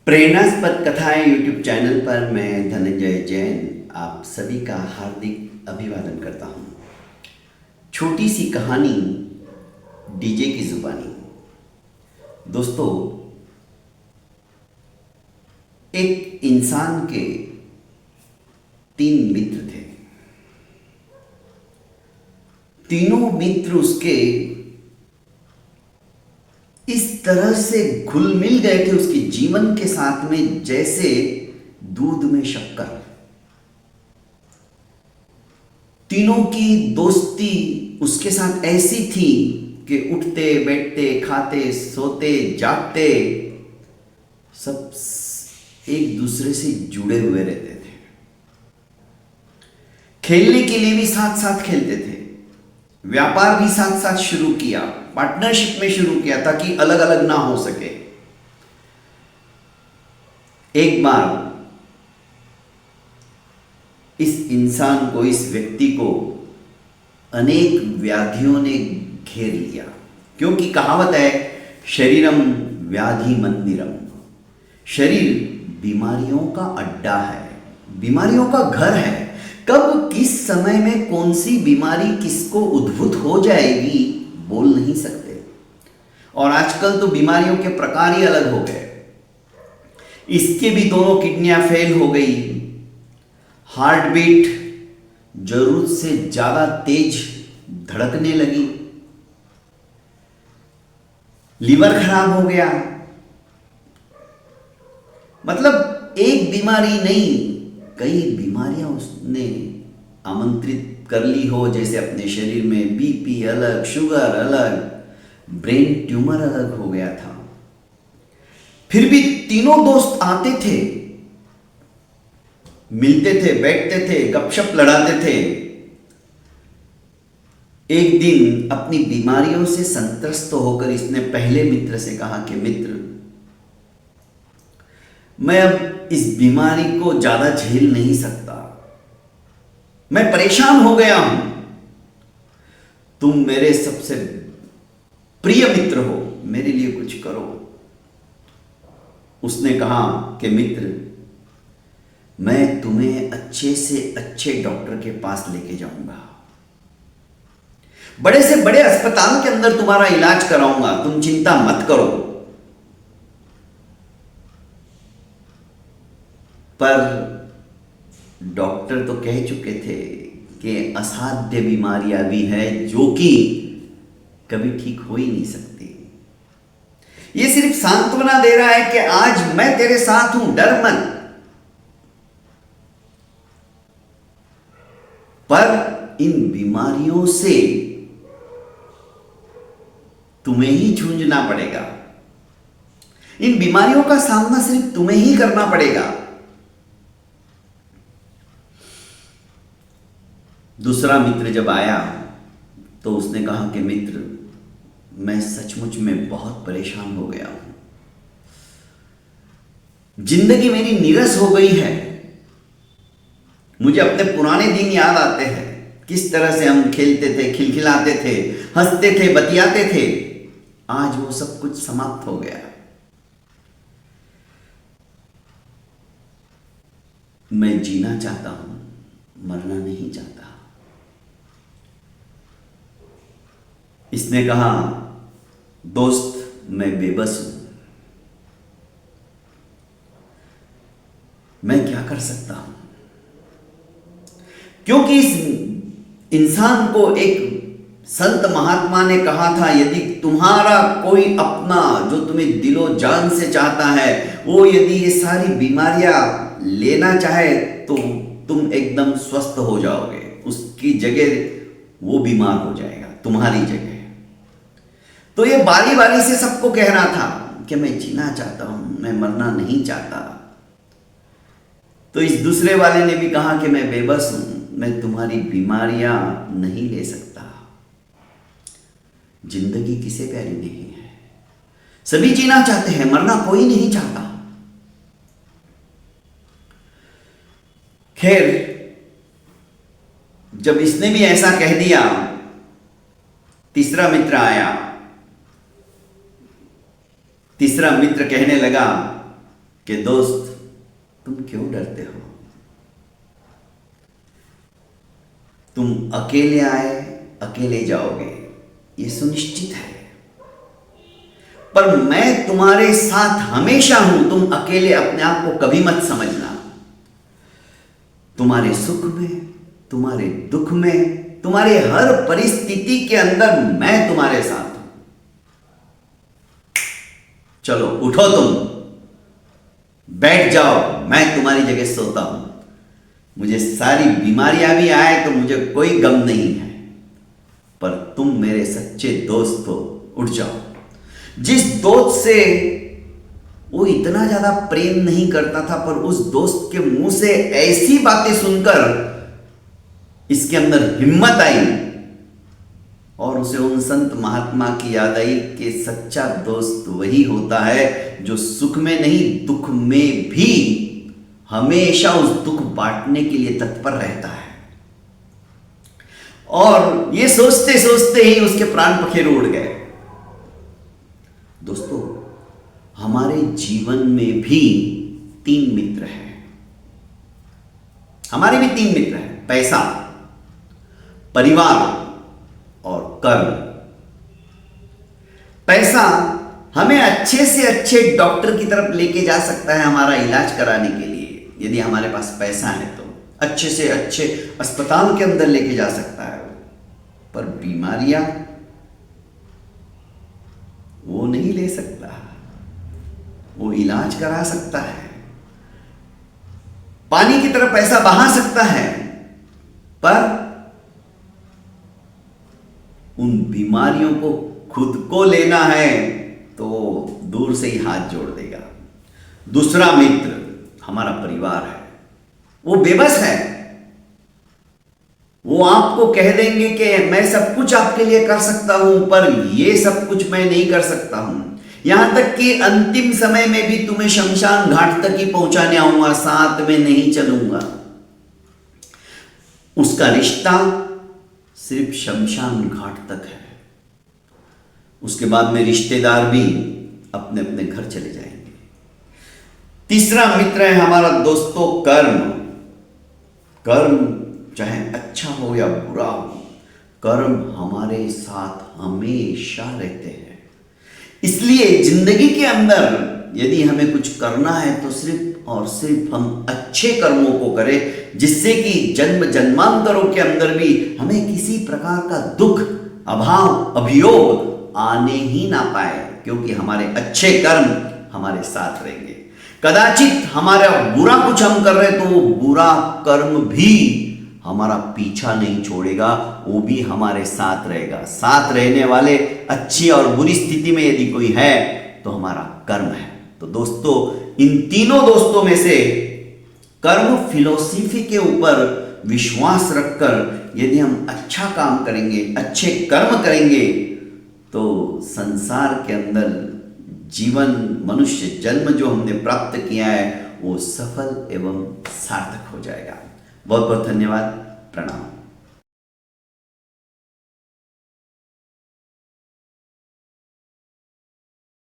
प्रेरणास्पद कथाएं YouTube channel पर मैं धनंजय जैन आप सभी का हार्दिक अभिवादन करता हूं। छोटी सी कहानी डीजे की जुबानी। दोस्तों, एक इंसान के 3 मित्र थे। तीनों मित्र उसके इस तरह से घुल मिल गए थे उसके जीवन के साथ में जैसे दूध में शक्कर। तीनों की दोस्ती उसके साथ ऐसी थी कि उठते बैठते खाते सोते जागते सब एक दूसरे से जुड़े हुए रहते थे। खेलने के लिए भी साथ साथ खेलते थे, व्यापार भी साथ साथ शुरू किया, पार्टनरशिप में शुरू किया ताकि अलग अलग ना हो सके। एक बार इस इंसान को, इस व्यक्ति को अनेक व्याधियों ने घेर लिया, क्योंकि कहावत है शरीरम व्याधि मंदिरम। शरीर बीमारियों का अड्डा है, बीमारियों का घर है। कब किस समय में कौन सी बीमारी किसको उद्भूत हो जाएगी बोल नहीं सकते। और आजकल तो बीमारियों के प्रकार ही अलग हो गए। इसके भी दोनों किडनियां फेल हो गई, हार्ट बीट जरूरत से ज्यादा तेज धड़कने लगी, लीवर खराब हो गया। मतलब एक बीमारी नहीं, कई बीमारियां उसने आमंत्रित कर ली हो। जैसे अपने शरीर में बीपी अलग, शुगर अलग, ब्रेन ट्यूमर अलग हो गया था। फिर भी तीनों दोस्त आते थे, मिलते थे, बैठते थे, गपशप लड़ाते थे। एक दिन अपनी बीमारियों से संत्रस्त होकर इसने पहले मित्र से कहा कि मित्र, मैं अब इस बीमारी को ज्यादा झेल नहीं सकता, मैं परेशान हो गया हूं। तुम मेरे सबसे प्रिय मित्र हो, मेरे लिए कुछ करो। उसने कहा कि मित्र, मैं तुम्हें अच्छे से अच्छे डॉक्टर के पास लेके जाऊंगा, बड़े से बड़े अस्पताल के अंदर तुम्हारा इलाज कराऊंगा, तुम चिंता मत करो। पर डॉक्टर तो कह चुके थे कि असाध्य बीमारियां भी है जो कि कभी ठीक हो ही नहीं सकती। ये सिर्फ सांत्वना दे रहा है कि आज मैं तेरे साथ हूं, डर मत। पर इन बीमारियों से तुम्हें ही जूझना पड़ेगा, इन बीमारियों का सामना सिर्फ तुम्हें ही करना पड़ेगा। दूसरा मित्र जब आया तो उसने कहा कि मित्र, मैं सचमुच में बहुत परेशान हो गया हूं, जिंदगी मेरी नीरस हो गई है। मुझे अपने पुराने दिन याद आते हैं, किस तरह से हम खेलते थे, खिलखिलाते थे, हंसते थे, बतियाते थे। आज वो सब कुछ समाप्त हो गया। मैं जीना चाहता हूं, मरना नहीं चाहता। इसने कहा, दोस्त, मैं बेबस हूं, मैं क्या कर सकता हूं। क्योंकि इस इंसान को एक संत महात्मा ने कहा था, यदि तुम्हारा कोई अपना जो तुम्हें दिलो जान से चाहता है, वो यदि ये सारी बीमारियां लेना चाहे तो तुम एकदम स्वस्थ हो जाओगे, उसकी जगह वो बीमार हो जाएगा तुम्हारी जगह। तो ये बारी बारी से सबको कह रहा था कि मैं जीना चाहता हूं, मैं मरना नहीं चाहता। तो इस दूसरे वाले ने भी कहा कि मैं बेबस हूं, मैं तुम्हारी बीमारियां नहीं ले सकता। जिंदगी किसे प्यारी नहीं है, सभी जीना चाहते हैं, मरना कोई नहीं चाहता। खैर, जब इसने भी ऐसा कह दिया, तीसरा मित्र आया। तीसरा मित्र कहने लगा कि दोस्त तुम क्यों डरते हो, तुम अकेले आए अकेले जाओगे ये सुनिश्चित है, पर मैं तुम्हारे साथ हमेशा हूं, तुम अकेले अपने आप को कभी मत समझना। तुम्हारे सुख में, तुम्हारे दुख में, तुम्हारे हर परिस्थिति के अंदर मैं तुम्हारे साथ हूं। चलो उठो, तुम बैठ जाओ, मैं तुम्हारी जगह सोता हूं। मुझे सारी बीमारियां भी आए तो मुझे कोई गम नहीं है, पर तुम मेरे सच्चे दोस्त हो, उठ जाओ। जिस दोस्त से वो इतना ज्यादा प्रेम नहीं करता था, पर उस दोस्त के मुंह से ऐसी बातें सुनकर इसके अंदर हिम्मत आई और उसे उन संत महात्मा की याद आई कि सच्चा दोस्त वही होता है जो सुख में नहीं दुख में भी हमेशा उस दुख बांटने के लिए तत्पर रहता है। और ये सोचते सोचते ही उसके प्राण पखेरु उड़ गए। दोस्तों, हमारे जीवन में भी 3 मित्र हैं। हमारे भी 3 मित्र हैं, पैसा, परिवार और कर्म। पैसा हमें अच्छे से अच्छे डॉक्टर की तरफ लेके जा सकता है हमारा इलाज कराने के लिए, यदि हमारे पास पैसा है तो अच्छे से अच्छे अस्पताल के अंदर लेके जा सकता है। पर बीमारियां वो नहीं ले सकता, वो इलाज करा सकता है, पानी की तरह पैसा बहा सकता है, पर उन बीमारियों को खुद को लेना है तो दूर से ही हाथ जोड़ देगा। दूसरा मित्र हमारा परिवार है। वो बेबस है, वो आपको कह देंगे कि मैं सब कुछ आपके लिए कर सकता हूं, पर ये सब कुछ मैं नहीं कर सकता हूं। यहां तक कि अंतिम समय में भी तुम्हें शमशान घाट तक ही पहुंचाने आऊंगा, साथ में नहीं चलूंगा। उसका रिश्ता सिर्फ शमशान घाट तक है। उसके बाद में रिश्तेदार भी अपने अपने घर चले जाएंगे। तीसरा मित्र है हमारा दोस्तों कर्म। कर्म चाहे अच्छा हो या बुरा हो, कर्म हमारे साथ हमेशा रहते हैं। इसलिए जिंदगी के अंदर यदि हमें कुछ करना है तो सिर्फ और सिर्फ हम अच्छे कर्मों को करें, जिससे कि जन्म जन्मांतरों के अंदर भी हमें किसी प्रकार का दुख, अभाव, अभियोग आने ही ना पाए, क्योंकि हमारे अच्छे कर्म हमारे साथ रहेंगे। कदाचित हमारा बुरा कुछ हम कर रहे तो वो बुरा कर्म भी हमारा पीछा नहीं छोड़ेगा, वो भी हमारे साथ रहेगा। साथ रहने वाले अच्छी और बुरी स्थिति में यदि कोई है तो हमारा कर्म है। तो दोस्तों, इन तीनों दोस्तों में से कर्म फिलॉसफी के ऊपर विश्वास रखकर यदि हम अच्छा काम करेंगे, अच्छे कर्म करेंगे, तो संसार के अंदर जीवन, मनुष्य जन्म जो हमने प्राप्त किया है वो सफल एवं सार्थक हो जाएगा। बहुत बहुत धन्यवाद। प्रणाम।